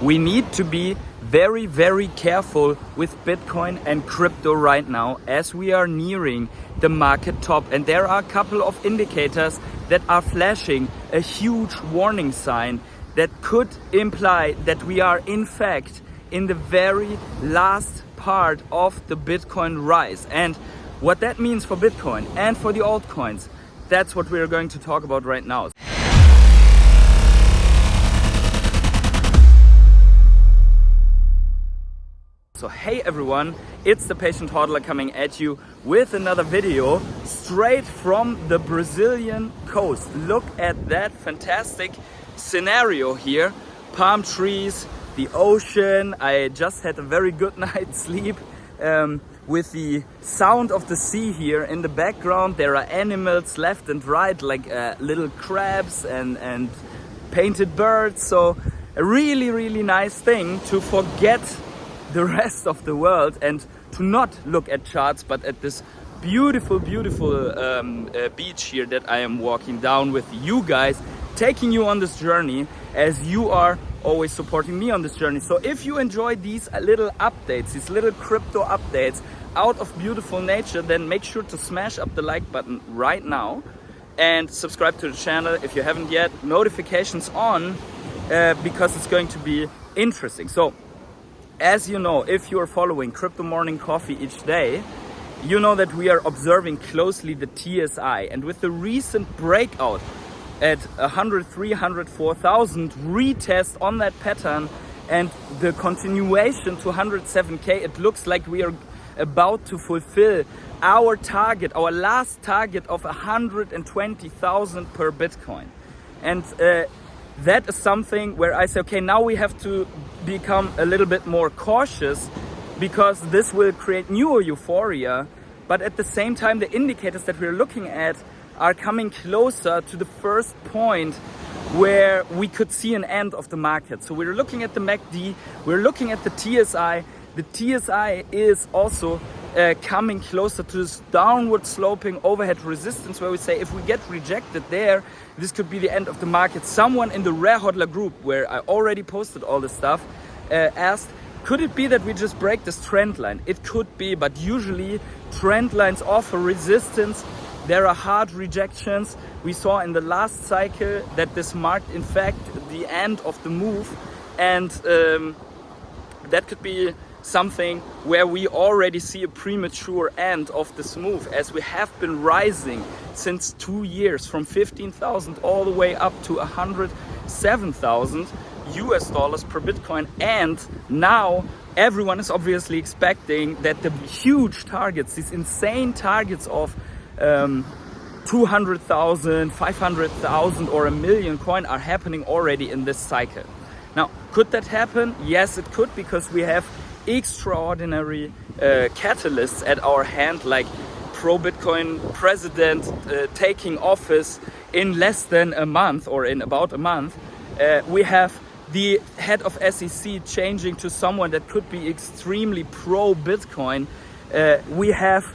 we need to be very, very careful with Bitcoin and crypto right now as we are nearing the market top. And there are a couple of indicators that are flashing a huge warning sign that could imply that we are in fact in the very last part of the Bitcoin rise. And what that means for Bitcoin and for the altcoins, that's what we're going to talk about right now. So hey everyone, it's the Patient Hodler coming at you with another video straight from the Brazilian coast. Look at that fantastic scenario here. Palm trees, the ocean. I just had a very good night's sleep with the sound of the sea here in the background. There are animals left and right, like little crabs and painted birds. So a really, really nice thing to forget the rest of the world and to not look at charts, but at this beautiful, beautiful beach here that I am walking down with you guys, taking you on this journey as you are always supporting me on this journey. So if you enjoy these little updates, these little crypto updates out of beautiful nature, then make sure to smash up the like button right now and subscribe to the channel if you haven't yet. Notifications on because it's going to be interesting. So as you know, if you're following Crypto Morning Coffee each day, you know that we are observing closely the TSI. And with the recent breakout at 103,104,000 retest on that pattern and the continuation to 107K, it looks like we are about to fulfill our target, our last target of 120,000 per Bitcoin. And that is something where I say, okay, now we have to become a little bit more cautious because this will create new euphoria. But at the same time, the indicators that we're looking at are coming closer to the first point where we could see an end of the market. So we're looking at the MACD, we're looking at the TSI. The TSI is also coming closer to this downward sloping overhead resistance where we say if we get rejected there, this could be the end of the market. Someone in the Rare Hodler group, where I already posted all this stuff, asked, could it be that we just break this trend line? It could be, but usually trend lines offer resistance. There are hard rejections. We saw in the last cycle that this marked in fact the end of the move, and that could be something where we already see a premature end of this move, as we have been rising since 2 years from 15,000 all the way up to 107,000 US dollars per Bitcoin. And now everyone is obviously expecting that the huge targets, these insane targets of 200,000, 500,000 or a million coin are happening already in this cycle. Now, could that happen? Yes, it could, because we have extraordinary catalysts at our hand, like pro-Bitcoin president taking office in less than a month, or in about a month. We have the head of SEC changing to someone that could be extremely pro-Bitcoin. We have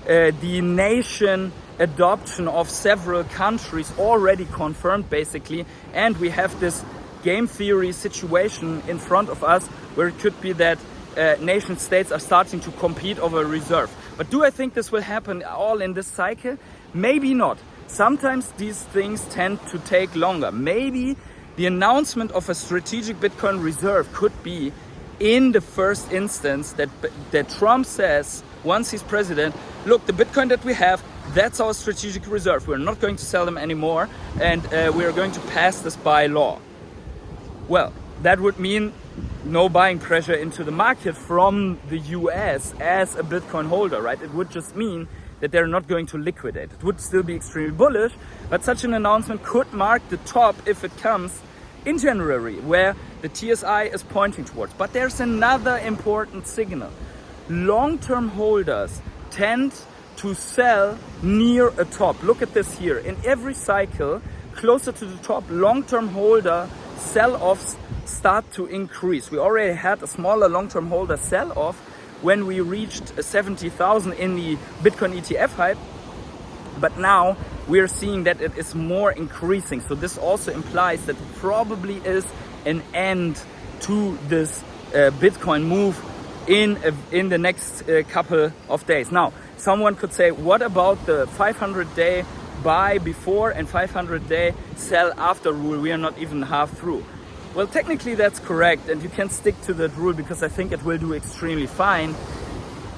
the nation adoption of several countries already confirmed, basically, and we have this game theory situation in front of us where it could be that nation states are starting to compete over reserve. But do I think this will happen all in this cycle? Maybe not. Sometimes these things tend to take longer. Maybe the announcement of a strategic Bitcoin reserve could be in the first instance that Trump says, once he's president, look, the Bitcoin that we have, that's our strategic reserve. We're not going to sell them anymore, and we're going to pass this by law. Well, that would mean no buying pressure into the market from the US as a Bitcoin holder, right? It would just mean that they're not going to liquidate. It would still be extremely bullish, but such an announcement could mark the top if it comes in January, where the TSI is pointing towards. But there's another important signal. Long-term holders tend to sell near a top. Look at this here. In every cycle, closer to the top, long-term holder sell-offs start to increase. We already had a smaller long-term holder sell-off when we reached 70,000 in the Bitcoin ETF hype, but now we are seeing that it is more increasing. So this also implies that probably is an end to this Bitcoin move in the next couple of days. Now, someone could say, what about the 500-day buy before and 500-day sell after rule? We are not even half through. Well, technically that's correct, and you can stick to that rule because I think it will do extremely fine.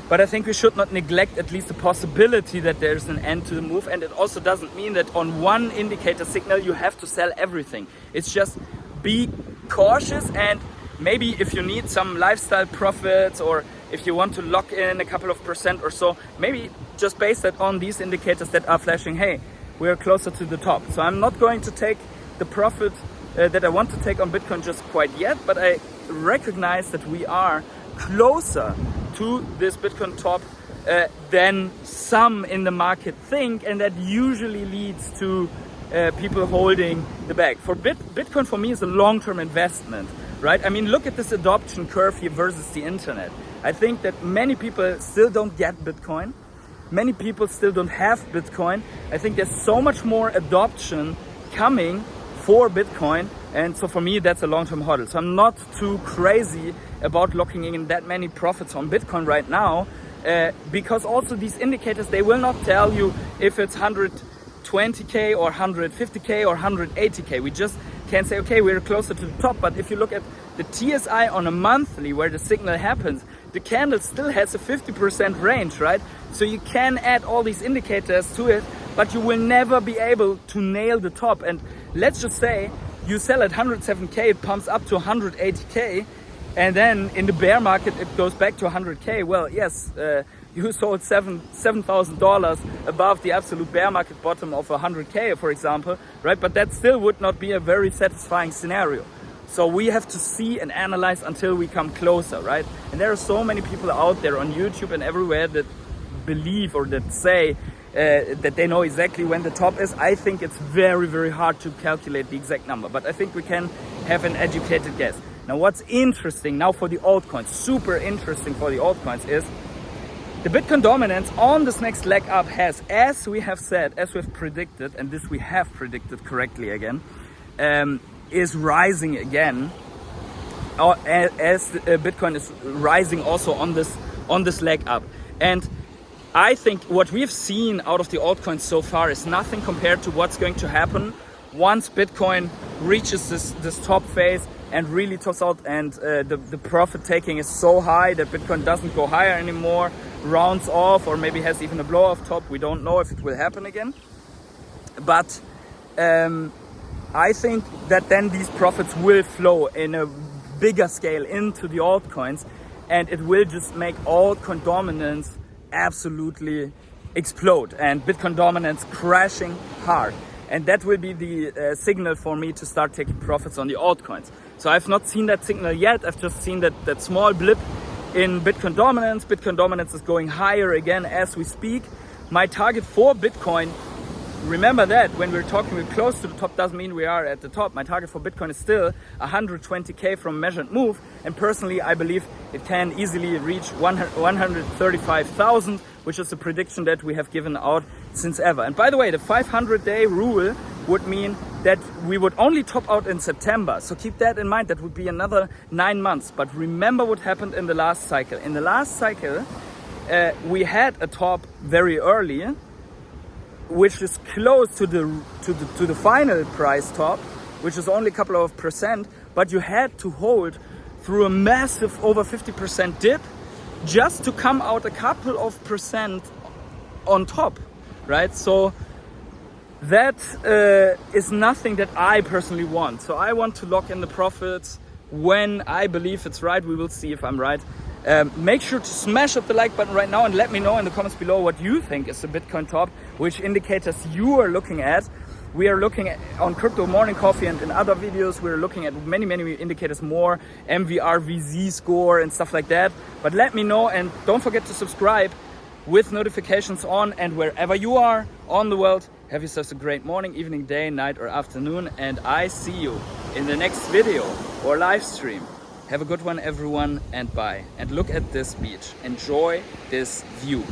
But I think we should not neglect at least the possibility that there's an end to the move. And it also doesn't mean that on one indicator signal you have to sell everything. It's just be cautious, and maybe if you need some lifestyle profits, or if you want to lock in a couple of percent or so, maybe just base that on these indicators that are flashing, hey, we're closer to the top. So I'm not going to take the profit that I want to take on Bitcoin just quite yet, but I recognize that we are closer to this Bitcoin top than some in the market think, and that usually leads to people holding the bag. For Bitcoin for me is a long-term investment, right? I mean, look at this adoption curve here versus the internet. I think that many people still don't get Bitcoin. Many people still don't have Bitcoin. I think there's so much more adoption coming for Bitcoin, and so for me that's a long-term hodl. So I'm not too crazy about locking in that many profits on Bitcoin right now, because also these indicators, they will not tell you if it's 120k or 150k or 180k. We just can say, okay, we're closer to the top. But if you look at the TSI on a monthly where the signal happens, the candle still has a 50% range, right? So you can add all these indicators to it, but you will never be able to nail the top. And let's just say you sell at 107k, it pumps up to 180k, and then in the bear market it goes back to 100k. Well, yes, you sold $7,000 above the absolute bear market bottom of 100k, for example, right? But that still would not be a very satisfying scenario. So we have to see and analyze until we come closer, right? And there are so many people out there on YouTube and everywhere that believe or that say that they know exactly when the top is. I think it's very, very hard to calculate the exact number, but I think we can have an educated guess. Now, what's interesting now for the altcoins, super interesting for the altcoins, is the Bitcoin dominance on this next leg up has, as we have said, as we've predicted, and this we have predicted correctly again, is rising again, as Bitcoin is rising also on this leg up. And I think what we've seen out of the altcoins so far is nothing compared to what's going to happen once Bitcoin reaches this top phase and really tops out, and the profit taking is so high that Bitcoin doesn't go higher anymore, rounds off, or maybe has even a blow off top. We don't know if it will happen again. But I think that then these profits will flow in a bigger scale into the altcoins, and it will just make altcoin dominance absolutely explode and Bitcoin dominance crashing hard. And that will be the signal for me to start taking profits on the altcoins. So I've not seen that signal yet. I've just seen that small blip in Bitcoin dominance. Bitcoin dominance is going higher again as we speak. My target for Bitcoin, remember that when we're talking we're close to the top doesn't mean we are at the top. My target for Bitcoin is still 120k from measured move, and personally I believe it can easily reach 135,000, which is a prediction that we have given out since ever. And by the way, the 500-day rule would mean that we would only top out in September. So keep that in mind. That would be another 9 months. But remember what happened in the last cycle. In the last cycle, we had a top very early, which is close to the final price top, which is only a couple of percent, but you had to hold through a massive over 50% dip just to come out a couple of percent on top, right? So that is nothing that I personally want. So I want to lock in the profits when I believe it's right. We will see if I'm right. Make sure to smash up the like button right now and let me know in the comments below what you think is the Bitcoin top, which indicators you are looking at. We are looking at, on Crypto Morning Coffee and in other videos, we're looking at many indicators more, MVRVZ score and stuff like that. But let me know, and don't forget to subscribe with notifications on, and wherever you are on the world, have yourselves a great morning, evening, day, night or afternoon, and I see you in the next video or live stream. Have a good one everyone, and bye. And look at this beach, enjoy this view.